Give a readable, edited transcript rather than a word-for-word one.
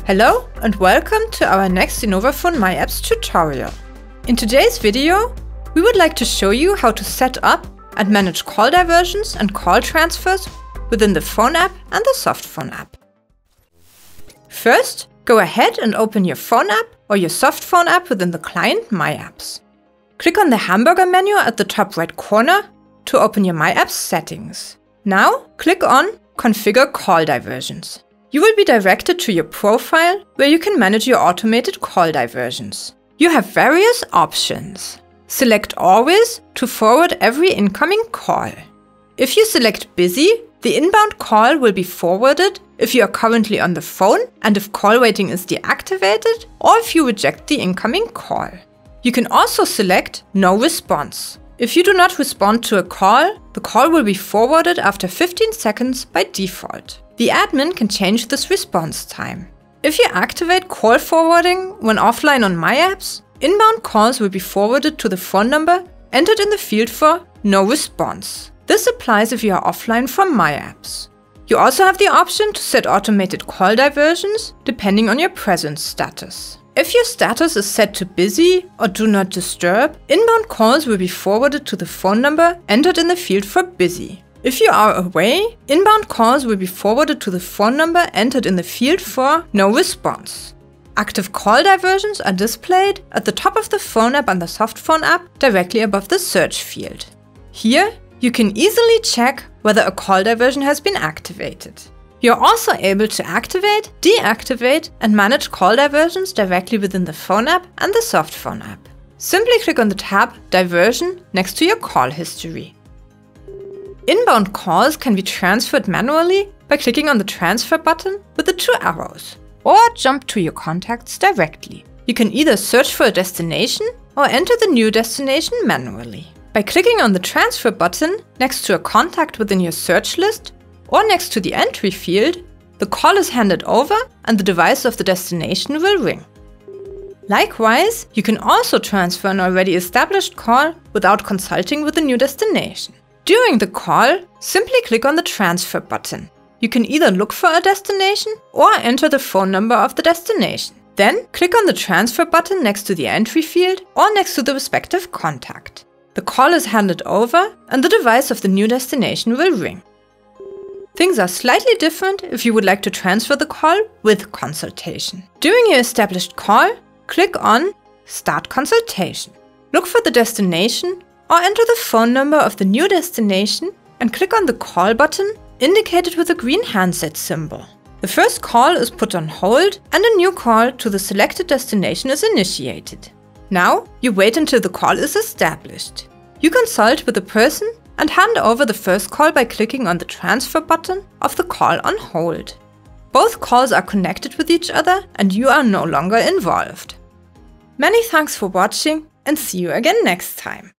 Hello and welcome to our next innovaphone myApps tutorial. In today's video, we would like to show you how to set up and manage call diversions and call transfers within the Phone app and the Softphone app. First, go ahead and open your Phone app or your Softphone app within the client myApps. Click on the hamburger menu at the top right corner to open your myApps settings. Now, click on Configure Call Diversions. You will be directed to your profile where you can manage your automated call diversions. You have various options. Select Always to forward every incoming call. If you select Busy, the inbound call will be forwarded if you are currently on the phone and if call waiting is deactivated, or if you reject the incoming call. You can also select No Response. If you do not respond to a call, the call will be forwarded after 15 seconds by default. The admin can change this response time. If you activate call forwarding when offline on myApps, inbound calls will be forwarded to the phone number entered in the field for No Response. This applies if you are offline from myApps. You also have the option to set automated call diversions depending on your presence status. If your status is set to busy or do not disturb, inbound calls will be forwarded to the phone number entered in the field for busy. If you are away, inbound calls will be forwarded to the phone number entered in the field for No Response. Active call diversions are displayed at the top of the Phone app and the Softphone app directly above the search field. Here, you can easily check whether a call diversion has been activated. You're also able to activate, deactivate, and manage call diversions directly within the Phone app and the Softphone app. Simply click on the tab Diversion next to your call history. Inbound calls can be transferred manually by clicking on the Transfer button with the two arrows, or jump to your contacts directly. You can either search for a destination or enter the new destination manually. By clicking on the Transfer button next to a contact within your search list or next to the entry field, the call is handed over and the device of the destination will ring. Likewise, you can also transfer an already established call without consulting with the new destination. During the call, simply click on the Transfer button. You can either look for a destination or enter the phone number of the destination. Then click on the Transfer button next to the entry field or next to the respective contact. The call is handed over and the device of the new destination will ring. Things are slightly different if you would like to transfer the call with consultation. During your established call, click on Start Consultation. Look for the destination or enter the phone number of the new destination and click on the Call button indicated with a green handset symbol. The first call is put on hold and a new call to the selected destination is initiated. Now, you wait until the call is established. You consult with the person and hand over the first call by clicking on the Transfer button of the call on hold. Both calls are connected with each other and you are no longer involved. Many thanks for watching and see you again next time.